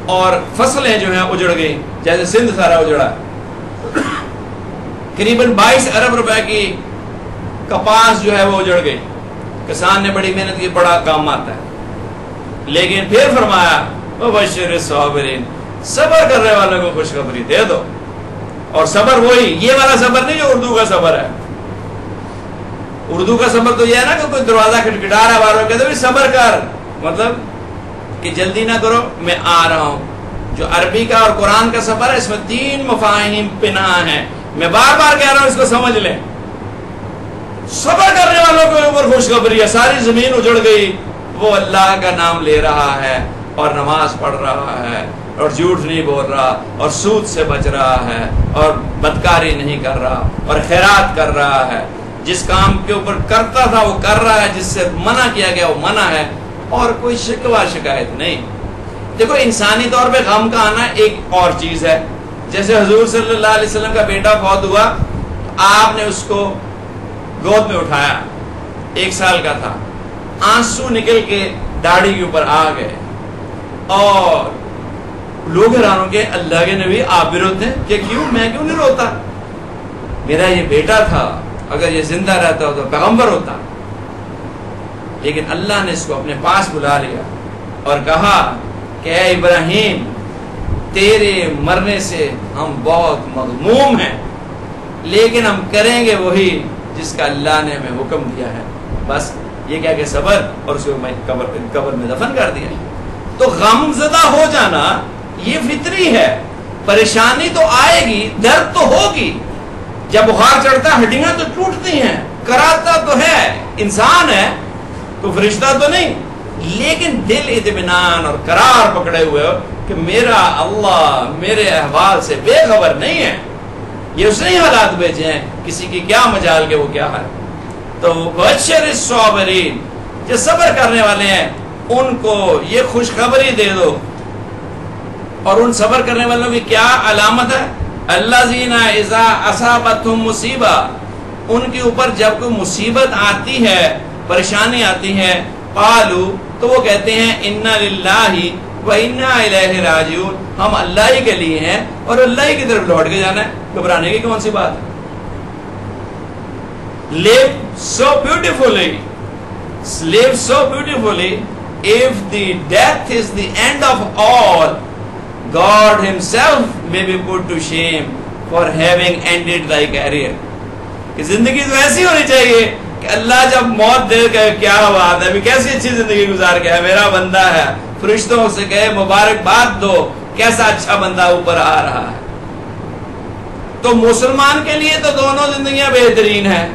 اور فصلیں جو ہیں اجڑ گئی، جیسے سندھ سارا اجڑا، قریباً 22 ارب روپے کی کپاس جو ہے وہ اجڑ گئی، کسان نے بڑی محنت کی، بڑا کام آتا ہے. لیکن پھر فرمایا وبشر الصابرین، صبر کرنے والوں کو خوشخبری دے دو. اور صبر وہی، یہ والا صبر نہیں جو اردو کا صبر ہے. اردو کا صبر تو یہ ہے نا کہ کوئی دروازہ کھٹکھٹا رہا ہے، باروں کہتے ہیں صبر کر، مطلب کہ جلدی نہ کرو میں آ رہا ہوں. جو عربی کا اور قرآن کا صبر ہے اس میں 3 مفاہیم پنہاں ہیں، میں بار بار کہہ رہا ہوں اس کو سمجھ لیں. صبر کرنے والوں کے اوپر خوشخبری ہے، ساری زمین اجڑ گئی، وہ اللہ کا نام لے رہا ہے اور نماز پڑھ رہا ہے اور جھوٹ نہیں بول رہا اور سود سے بچ رہا ہے اور بدکاری نہیں کر رہا اور خیرات کر رہا ہے. جس کام کے اوپر کرتا تھا وہ کر رہا ہے، جس سے منع کیا گیا وہ منع ہے، اور کوئی شکوہ شکایت نہیں. دیکھو انسانی طور پہ غم کا آنا ایک اور چیز ہے. جیسے حضور صلی اللہ علیہ وسلم کا بیٹا فوت ہوا، آپ نے اس کو گود میں اٹھایا، 1 سال کا تھا، آنسو نکل کے داڑھی کے اوپر آ گئے اور لوگ حیران ہو گئے، اللہ کے نبی آپ بھی روتے ہیں؟ کہ کیوں، میں کیوں نہیں روتا، میرا یہ بیٹا تھا، اگر یہ زندہ رہتا ہو تو پیغمبر ہوتا. لیکن اللہ نے اس کو اپنے پاس بلا لیا اور کہا کہ اے ابراہیم، تیرے مرنے سے ہم بہت مغموم ہیں، لیکن ہم کریں گے وہی جس کا اللہ نے ہمیں حکم دیا ہے. بس یہ کہہ کے صبر، اور اس کو میں قبر میں دفن کر دیا. تو غم زدہ ہو جانا یہ فطری ہے. پریشانی تو آئے گی، درد تو ہوگی، جب بخار چڑھتا ہے ہڈیاں تو ٹوٹتی ہیں، کراتا تو ہے، انسان ہے تو فرشتہ تو نہیں، لیکن دل اطمینان اور قرار پکڑے ہوئے ہو کہ میرا اللہ میرے احوال سے بے خبر نہیں ہے، یہ اس نے حالات بھیجے ہیں، کسی کی کیا مجال کے وہ کیا ہے. تو بشر الصابرین، جو صبر کرنے والے ہیں ان کو یہ خوشخبری دے دو. اور ان صبر کرنے والوں کی کیا علامت ہے؟ الذین اذا اصابتہم مصیبہ، ان کے اوپر جب کوئی مصیبت آتی ہے، پریشانی آتی ہے، قالوا، تو وہ کہتے ہیں انا للہ و انا الیہ راجعون، ہم اللہ ہی کے لیے ہیں اور اللہ ہی کی طرف لوٹ کے جانا ہے. گھبرانے کی کون سی بات ہے؟ live so beautifully, live so beautifully. If the death is the end of all, God himself may be put to shame for having ended thy career. کہ زندگی تو ایسی ہونی چاہیے کہ اللہ جب موت دے کہ کیا بات ہے، ابھی کیسی اچھی زندگی گزار کے ہے، میرا بندہ ہے، فرشتوں سے کہے مبارکباد دو، کیسا اچھا بندہ اوپر آ رہا ہے. تو مسلمان کے لیے تو دونوں زندگیاں بہترین ہیں.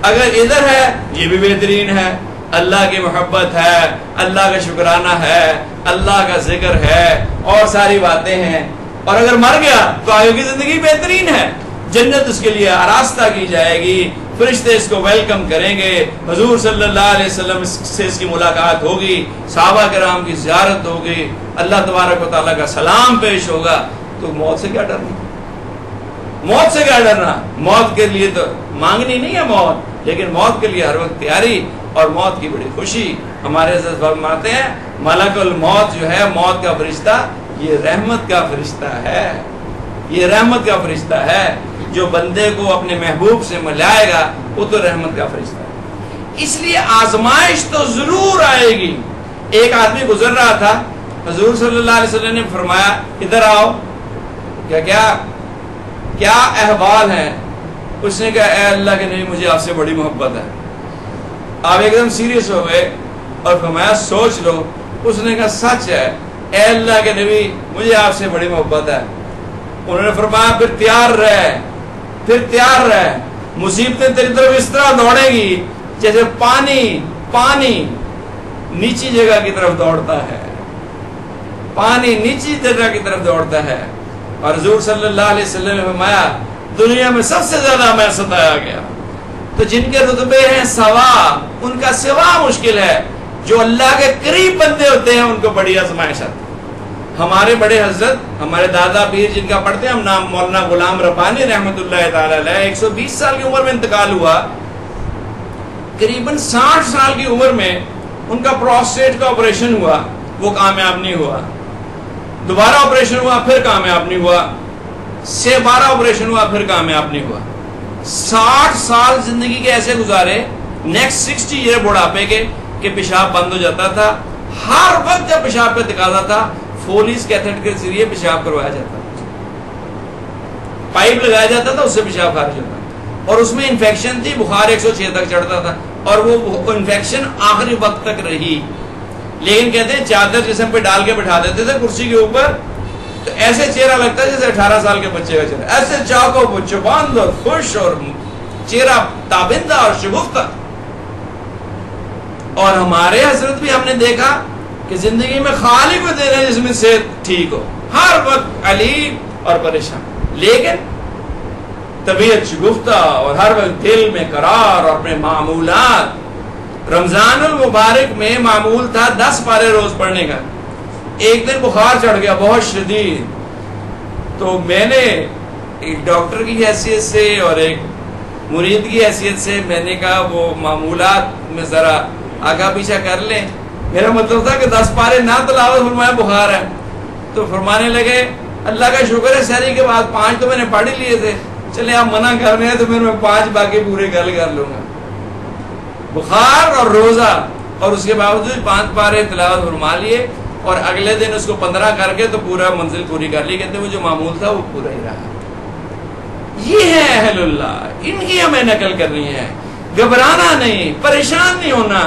اگر ادھر ہے یہ بھی بہترین ہے، اللہ کی محبت ہے، اللہ کا شکرانہ ہے، اللہ کا ذکر ہے اور ساری باتیں ہیں. اور اگر مر گیا تو آگے کی زندگی بہترین ہے، جنت اس کے لیے آراستہ کی جائے گی، فرشتے اس کو ویلکم کریں گے، حضور صلی اللہ علیہ وسلم سے اس کی ملاقات ہوگی، صحابہ کرام کی زیارت ہوگی، اللہ تبارک و تعالیٰ کا سلام پیش ہوگا. تو موت سے کیا ڈرنا، موت سے کیا ڈرنا؟ موت کے لیے تو مانگنی نہیں ہے موت، لیکن موت کے لیے ہر وقت تیاری اور موت کی بڑی خوشی. ہمارے حضرت فرماتے ہیں ملک الموت جو ہے، موت کا فرشتہ، یہ رحمت کا فرشتہ ہے، یہ رحمت کا فرشتہ ہے. جو بندے کو اپنے محبوب سے ملائے گا وہ تو رحمت کا فرشتہ ہے. اس لیے آزمائش تو ضرور آئے گی. ایک آدمی گزر رہا تھا، حضور صلی اللہ علیہ وسلم نے فرمایا ادھر آؤ، کیا احوال ہے؟ اس نے کہا اے اللہ کے نبی مجھے آپ سے بڑی محبت ہے. آپ ایک دم سیریس ہو گئے اور فرمایا سوچ لو. اس نے کہا سچ ہے اے اللہ کے نبی مجھے آپ سے بڑی محبت ہے. انہوں نے فرمایا پھر تیار رہ، پھر تیار رہ، مصیبتیں تیری طرف اس طرح دوڑیں گی جیسے پانی نیچی جگہ کی طرف دوڑتا ہے، پانی نیچی جگہ کی طرف دوڑتا ہے. اور حضور صلی اللہ علیہ وسلم نے فرمایا دنیا میں سب سے زیادہ میں ستایا گیا. تو جن کے رتبے ہیں سوا، ان کا سوا مشکل ہے. جو اللہ کے قریب بندے ہوتے ہیں ان کو بڑی آزمائش آتی. ہمارے بڑے حضرت، ہمارے دادا پیر جن کا پڑھتے ہیں ہم نام، مولانا غلام ربانی رحمۃ اللہ تعالی علیہ، 120 سال کی عمر میں انتقال ہوا. قریباً 60 سال کی عمر میں ان کا پروسٹیٹ کا آپریشن ہوا، وہ کامیاب نہیں ہوا. دوبارہ آپریشن ہوا پھر کامیاب نہیں ہوا، 12 آپریشن ہوا پھر کامیاب نہیں ہوا۔ 60 سال زندگی کے ایسے گزارے، نیکسٹ 60 ایئر بڑھاپے کے، کہ پیشاب بند ہو جاتا تھا۔ ہر وقت جب پیشاب پہ تقاضا تھا فولیز کیتھیٹر کے ذریعے پیشاب کروایا جاتا تھا، پائپ لگایا جاتا تھا، اس سے پیشاب خارج ہوتا تھا، اور اس میں انفیکشن تھی، بخار 106 تک چڑھتا تھا، اور وہ انفیکشن آخری وقت تک رہی۔ لیکن کہتے ہیں چادر جسم پہ ڈال کے بٹھا دیتے تھے کرسی کے اوپر، تو ایسے چہرہ لگتا ہے جیسے 18 سال کے بچے کا چہرہ، ایسے چاقو چبند اور خوش اور چہرہ تابندہ اور شگفتہ۔ اور ہمارے حضرت بھی ہم نے دیکھا کہ زندگی میں خالی کو دینا جس میں صحت ٹھیک ہو، ہر وقت علیم اور پریشان، لیکن طبیعت شگفتہ اور ہر وقت دل میں قرار اور اپنے معمولات۔ رمضان المبارک میں معمول تھا 10 پارے روز پڑھنے کا، ایک دن بخار چڑھ گیا بہت شدید، تو میں نے ایک ڈاکٹر کی حیثیت سے اور ایک مرید کی حیثیت سے میں نے کہا وہ معمولات میں ذرا آگا پیچھا کر لیں۔ میرا مطلب تھا کہ 10 پارے نہ تلاوت فرمایا، بخار ہے۔ تو فرمانے لگے اللہ کا شکر ہے سحری کے بعد 5 تو میں نے پڑھ ہی لیے تھے، چلے آپ منع کر رہے ہیں تو پھر میں 5 باقی پورے کر لوں گا۔ بخار اور روزہ، اور اس کے باوجود 5 پارے تلاوت فرما لیے، اور اگلے دن اس کو 15 کر کے تو پورا منزل پوری کر لی۔ کہتے وہ جو معمول تھا وہ پورا ہی رہا۔ یہ ہے اہل اللہ، ان کی ہمیں نقل کرنی ہے۔ گھبرانا نہیں، پریشان نہیں ہونا،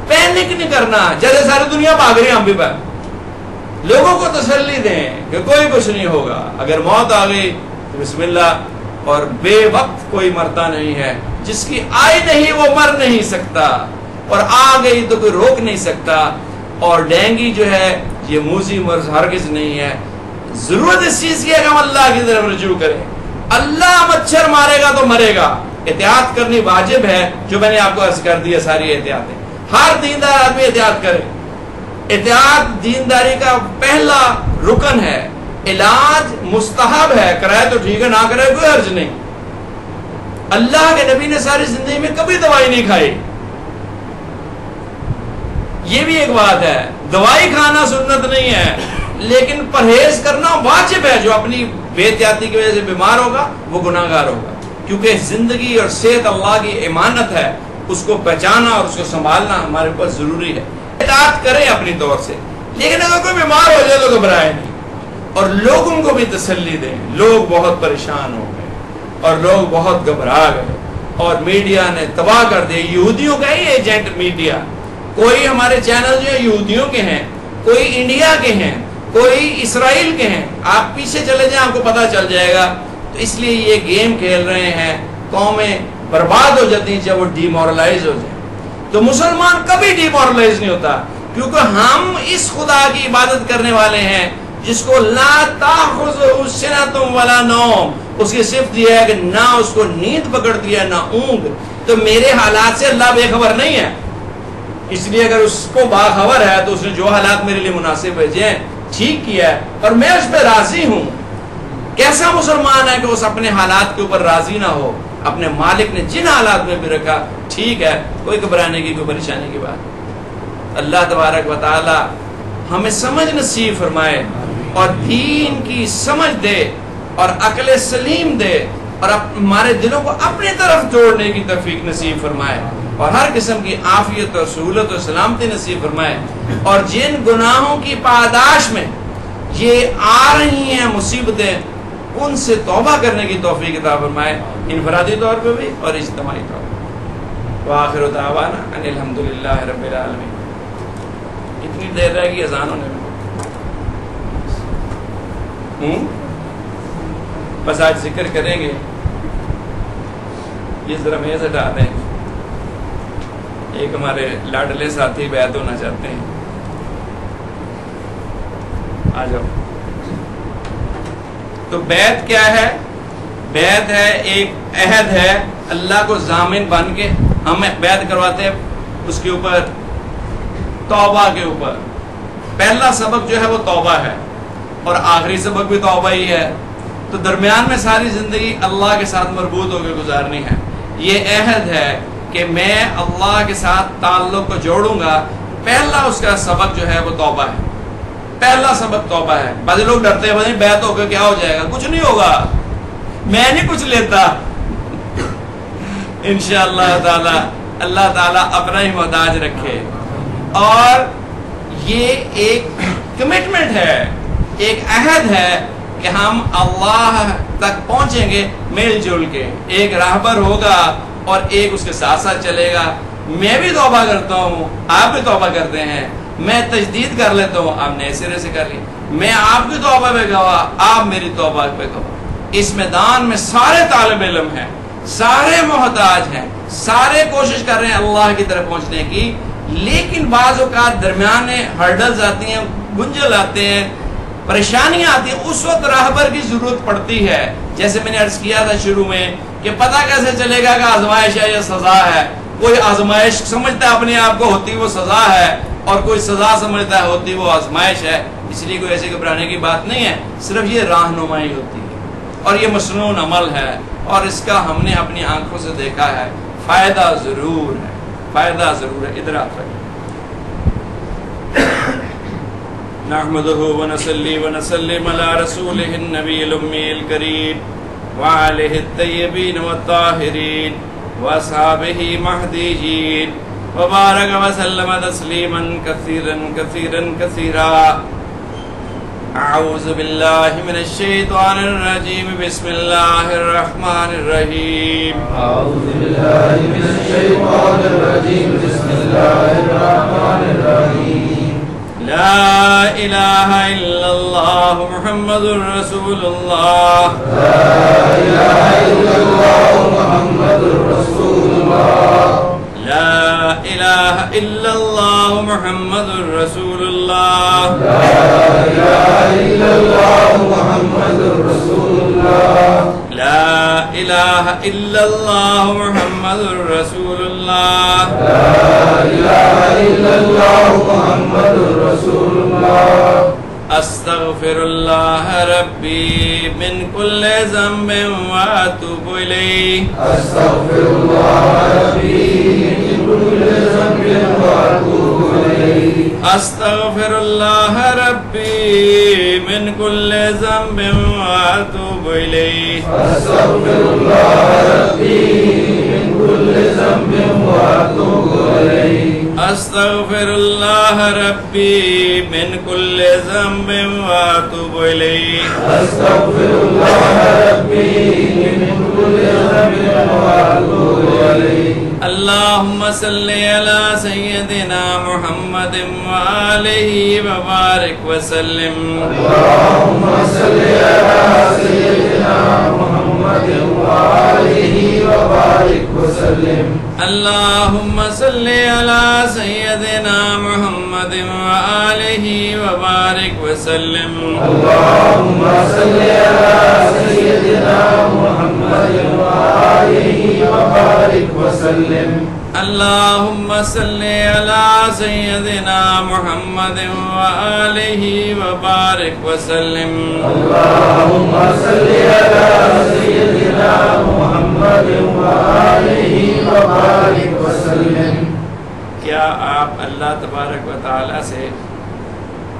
پینک نہیں کرنا جیسے ساری دنیا بھاگ رہی ہے ہم بھی پر۔ لوگوں کو تسلی دیں کہ کوئی کچھ نہیں ہوگا، اگر موت آ گئی تو بسم اللہ، اور بے وقت کوئی مرتا نہیں ہے، جس کی آئی نہیں وہ مر نہیں سکتا، اور آ گئی تو کوئی روک نہیں سکتا۔ اور ڈینگی جو ہے یہ موذی مرض ہرگز نہیں ہے۔ ضرورت اس چیز کی ہے کہ ہم اللہ کی طرف رجوع کریں۔ اللہ مچھر مارے گا تو مرے گا، احتیاط کرنی واجب ہے، جو میں نے آپ کو عرض کر دیا ساری احتیاطیں۔ ہر دیندار آدمی احتیاط کرے۔ احتیاط دینداری کا پہلا رکن ہے۔ علاج مستحب ہے، کرائے تو ٹھیک ہے، نہ کرائے کوئی حرج نہیں۔ اللہ کے نبی نے ساری زندگی میں کبھی دوائی نہیں کھائی، یہ بھی ایک بات ہے۔ دوائی کھانا سنت نہیں ہے، لیکن پرہیز کرنا واجب ہے۔ جو اپنی بے احتیاطی کی وجہ سے بیمار ہوگا وہ گناہ گار ہوگا، کیونکہ زندگی اور صحت اللہ کی امانت ہے، اس کو پہچانا اور اس کو سنبھالنا ہمارے اوپر ضروری ہے۔ اطاعت کریں اپنی طور سے، لیکن اگر کوئی بیمار ہو جائے تو گھبرائے نہیں، اور لوگوں کو بھی تسلی دیں۔ لوگ بہت پریشان ہو گئے اور لوگ بہت گھبرا گئے، اور میڈیا نے تباہ کر دیا۔ یہودیوں کا ہی ایجنٹ میڈیا، کوئی ہمارے چینل جو ہے یہودیوں کے ہیں، کوئی انڈیا کے ہیں، کوئی اسرائیل کے ہیں، آپ پیچھے چلے جائیں آپ کو پتہ چل جائے گا۔ تو اس لیے یہ گیم کھیل رہے ہیں، قومیں برباد ہو جاتی ہیں جب وہ ڈی مورلائز ہو جائیں۔ تو مسلمان کبھی ڈی مورلائز نہیں ہوتا، کیونکہ ہم اس خدا کی عبادت کرنے والے ہیں جس کو لا تاخذہ سنۃ ولا نوم، اس کی صفت یہ ہے کہ نہ اس کو نیند پکڑتی ہے نہ اونگ۔ تو میرے حالات سے اللہ بے خبر نہیں ہے، اس لیے اگر اس کو باخبر ہے تو اس نے جو حالات میرے لیے مناسب بھیجے ہیں ٹھیک کیا ہے، اور میں اس پہ راضی ہوں۔ کیسا مسلمان ہے کہ اس اپنے حالات کے اوپر راضی نہ ہو؟ اپنے مالک نے جن حالات میں بھی رکھا ٹھیک ہے، کوئی گھبرانے کی کوئی پریشانی کی بات۔ اللہ تبارک و تعالی ہمیں سمجھ نصیب فرمائے، اور دین کی سمجھ دے، اور عقل سلیم دے، اور ہمارے دلوں کو اپنی طرف جوڑنے کی توفیق نصیب فرمائے، اور ہر قسم کی عافیت اور سہولت اور سلامتی نصیب فرمائے۔ اور جن گناہوں کی پاداش میں یہ آ رہی ہیں مصیبتیں، ان سے توبہ کرنے کی توفیق عطا فرمائے، انفرادی طور پہ بھی اور اجتماعی طور پہ۔ وآخر دعوانا ان الحمدللہ رب العالمین۔ کتنی دیر رہ گئی اذان ہونے میں؟ بس آج ذکر کریں گے، یہ ذرا میز ہٹا دیں۔ ایک ہمارے لاڈلے ساتھی بیعت ہونا چاہتے ہیں، آ جاؤ۔ تو بیعت کیا ہے؟ بیعت ہے ایک عہد ہے، اللہ کو ضامن بن کے ہم بیعت کرواتے ہیں اس کے اوپر، توبہ کے اوپر۔ پہلا سبق جو ہے وہ توبہ ہے، اور آخری سبق بھی توبہ ہی ہے۔ تو درمیان میں ساری زندگی اللہ کے ساتھ مربوط ہو کے گزارنی ہے۔ یہ عہد ہے کہ میں اللہ کے ساتھ تعلق کو جوڑوں گا۔ پہلا اس کا سبق جو ہے وہ توبہ ہے۔ پہلا سبق توبہ ہے. بعض لوگ ڈرتے ہیں بھائی بیعت ہو کے کیا ہو جائے گا. کچھ نہیں ہوگا, میں نہیں کچھ لیتا انشاءاللہ تعالی. اللہ تعالیٰ اپنا ہی محتاج رکھے. اور یہ ایک کمٹمنٹ ہے, ایک عہد ہے کہ ہم اللہ تک پہنچیں گے مل جل کے. ایک راہبر ہوگا اور ایک اس کے ساتھ ساتھ چلے گا. میں بھی توبہ کرتا ہوں, آپ بھی توبہ کرتے ہیں. میں تجدید کر لیتا ہوں, آپ نئے سرے سے کر لی. میں آپ کی توبہ پہ گواہ, آپ میری توبہ پہ گواہ. اس میدان میں سارے طالب علم ہیں, سارے محتاج ہیں, سارے کوشش کر رہے ہیں اللہ کی طرف پہنچنے کی. لیکن بعض اوقات درمیان میں ہرڈلز آتی ہیں, گنجل آتے ہیں, پریشانیاں آتی ہیں. اس وقت راہبر کی ضرورت پڑتی ہے. جیسے میں نے عرض کیا تھا شروع میں کہ پتہ کیسے چلے گا کہ آزمائش ہے یا سزا ہے. کوئی آزمائش سمجھتا ہے اپنے آپ کو ہوتی وہ سزا ہے, اور کوئی سزا سمجھتا ہے ہوتی وہ آزمائش ہے. اس لیے کوئی ایسی گھبرانے کی بات نہیں ہے, صرف یہ راہنمائی ہوتی ہے اور یہ مسنون عمل ہے, اور اس کا ہم نے اپنی آنکھوں سے دیکھا ہے. فائدہ ضرور ہے, فائدہ ضرور ہے. ادھر آپ تک نحمده ونصلي ونسلم على رسوله النبي الأمي الكريم وعليه الطيبين والطاهرين وأصحابه مهديين وبارك وسلم تسليما كثيرا كثيرا كثيرا. أعوذ بالله من الشيطان الرجيم. بسم الله الرحمن الرحيم. أعوذ بالله من الشيطان الرجيم. بسم الله الرحمن الرحيم. لا إله إلا الله محمد رسول الله. لا إله إلا الله محمد رسول الله. لا إله إلا الله محمد رسول الله. لا إله إلا الله محمد رسول الله. لا إله إلا الله محمد رسول الله. لا إله إلا الله محمد رسول الله. أستغفر الله ربي من كل ذنب وأتوب إليه. أستغفر الله ربي من كل ذنب وأتوب إليه. أستغفر الله ربي من كل ذنب وأتوب إليه. أستغفر الله ربي من كل ذنب وأتوب إليه. أستغفر الله ربي من كل ذنب وأتوب إليه. أستغفر الله ربي من كل ذنب وأتوب إليه. اللهم صل على سيدنا محمد وآله وبارك وسلم. اللهم صل على سيدنا محمد وآله وبارك وسلم. اللهم صل على سيدنا محمد وآله وبارك وسلم. اللهم صل على سيدنا محمد وآله وبارك وسلم. اللهم صل على سيدنا محمد وآله وبارك وسلم. اللهم صل على سيدنا محمد وآله وبارك وسلم. کیا آپ اللہ تبارک و تعالی سے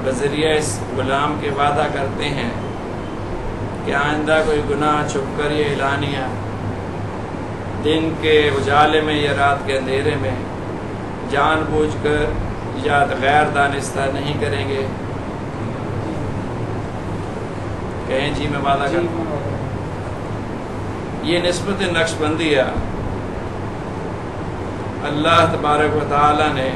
بذریعہ اس غلام کے وعدہ کرتے ہیں کہ آئندہ کوئی گناہ چھپ کر یا اعلانیہ دن کے اجالے میں یا رات کے اندھیرے میں جان بوجھ کر یا غیر دانستہ نہیں کریں گے؟ کہیں جی میں وعدہ کرتا ہوں. یہ نسبت نقش بندی ہے. اللہ تبارک و تعالی نے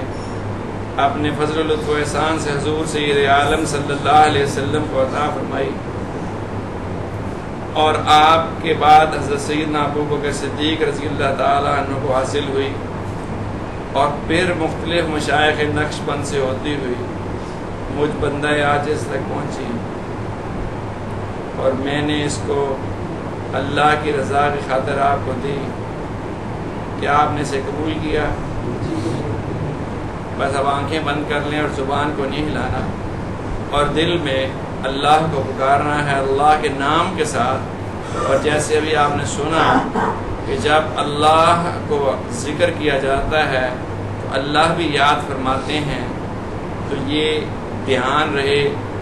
اپنے فضل و لطف و احسان سے حضور سید عالم صلی اللہ علیہ وسلم کو عطا فرمائی، اور آپ کے بعد حضرت سیدنا ابو بکر صدیق رضی اللہ تعالیٰ عنہ کو حاصل ہوئی، اور پھر مختلف مشائخ نقش بند سے ہوتی ہوئی مجھ بندہ عاجز تک پہنچی، اور میں نے اس کو اللہ کی رضا کی خاطر آپ کو دی. کیا آپ نے اسے قبول کیا؟ بس اب آنکھیں بند کر لیں اور زبان کو نہیں ہلانا، اور دل میں اللہ کو پکارنا ہے اللہ کے نام کے ساتھ. اور جیسے ابھی آپ نے سنا کہ جب اللہ کو ذکر کیا جاتا ہے تو اللہ بھی یاد فرماتے ہیں. تو یہ دھیان رہے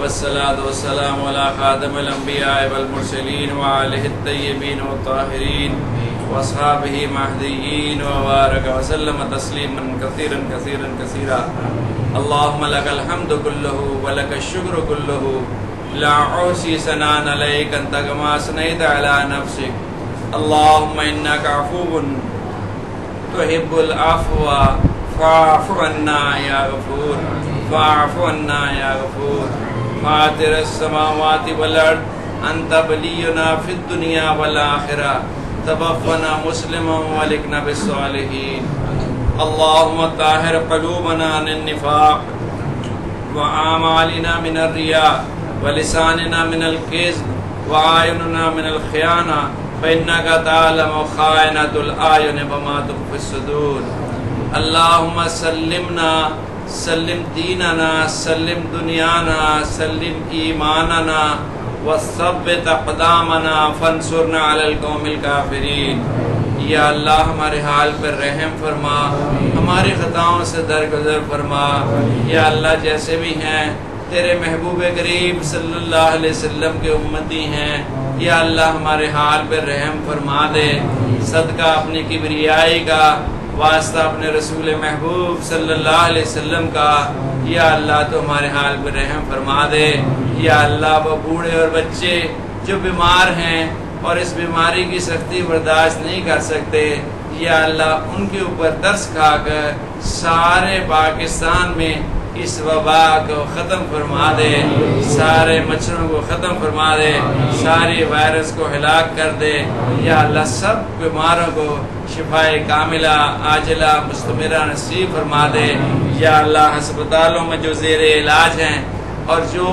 والصلاة والسلام على خاتم الأنبياء والمرسلين وآله الطيبين والطاهرين وأصحابه المهديين وبارك وسلم تسليما كثيرا كثيرا كثيرا. اللهم لك الحمد كله ولك الشكر كله لا أحصي ثناء عليك أنت كما أثنيت على نفسك. اللهم إنك عفو تحب العفو فاعف عنا يا غفور فاعف عنا يا غفور. فاطر السماوات والأرض أنت ولينا في الدنيا والآخرة توفنا مسلما والحقنا بالصالحين. اللهم طهر قلوبنا عن النفاق وأعمالنا من الرياء ولساننا من الكذب وأعيننا من الخيانة فإنك تعلم خائنة الأعين وما تخفي الصدور. اللهم سلمنا سلم دیننا سلم دنیانا سلم ایماننا وثبت اقدامنا فانصرنا علی القوم الکافرین. یا اللہ ہمارے حال پر رحم فرما، ہماری خطاؤں سے درگزر فرما. یا اللہ جیسے بھی ہیں تیرے محبوب کریم صلی اللہ علیہ وسلم کے امتی ہیں، یا اللہ ہمارے حال پر رحم فرما دے. صدقہ اپنی کبریائی کا، واسطہ اپنے رسول محبوب صلی اللہ علیہ وسلم کا، یا اللہ تو ہمارے حال پر رحم فرما دے. یا اللہ وہ بوڑھے اور بچے جو بیمار ہیں اور اس بیماری کی سختی برداشت نہیں کر سکتے، یا اللہ ان کے اوپر ترس کھا کر سارے پاکستان میں اس وبا کو ختم فرما دے، سارے مچھروں کو ختم فرما دے، سارے وائرس کو ہلاک کر دے. یا اللہ سب بیماروں کو شفائے کاملہ عاجلہ مستمرہ نصیب فرما دے. یا اللہ ہسپتالوں میں جو زیر علاج ہیں اور جو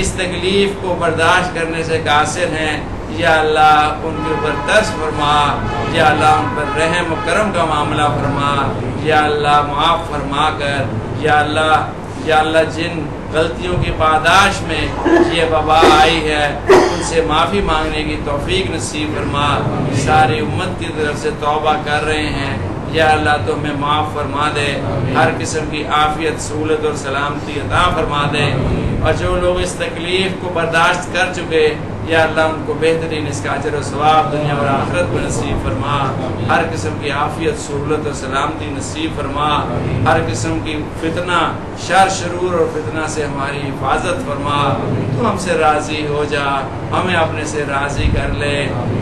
اس تکلیف کو برداشت کرنے سے قاصر ہیں، یا اللہ ان کے اوپر ترس فرما. یا اللہ ان پر رحم و کرم کا معاملہ فرما. یا اللہ معاف فرما کر، یا اللہ جن غلطیوں کی پاداش میں یہ وبا آئی ہے ان سے معافی مانگنے کی توفیق نصیب فرما. ساری امت کی طرف سے توبہ کر رہے ہیں، یا اللہ تو ہمیں معاف فرما دے. ہر قسم کی عافیت سہولت اور سلامتی عطا فرما دے. اور جو لوگ اس تکلیف کو برداشت کر چکے، یا اللہ ان کو بہترین اس کا اجر و ثواب دنیا اور آخرت میں نصیب فرما. ہر قسم کی عافیت سہولت اور سلامتی نصیب فرما. ہر قسم کی فتنہ شر شرور اور فتنہ سے ہماری حفاظت فرما. تو ہم سے راضی ہو جا، ہمیں اپنے سے راضی کر لے.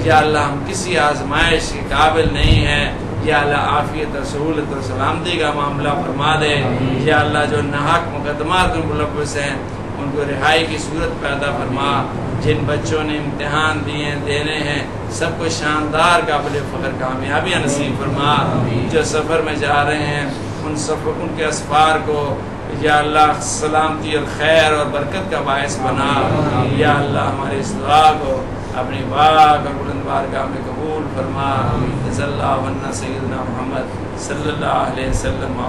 یا اللہ ہم کسی آزمائش کے قابل نہیں ہیں، یا اللہ عافیت اور سہولت اور سلامتی کا معاملہ فرما دے. یا اللہ جو ناحق مقدمات میں ملوث ہیں ان کو رہائی کی صورت پیدا فرما. جن بچوں نے امتحان دینے ہیں سب کو شاندار قابل فخر کامیابیاں نصیب فرما. جو سفر میں جا رہے ہیں ان کے اسفار کو یا اللہ سلامتی اور خیر اور برکت کا باعث بنا. یا اللہ ہماری اس دعا کو اپنی پاک اور بلند بارگاہ میں قبول فرما. صلی اللہ علیہ سیدنا محمد صلی اللہ علیہ وسلم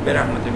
برحمتہ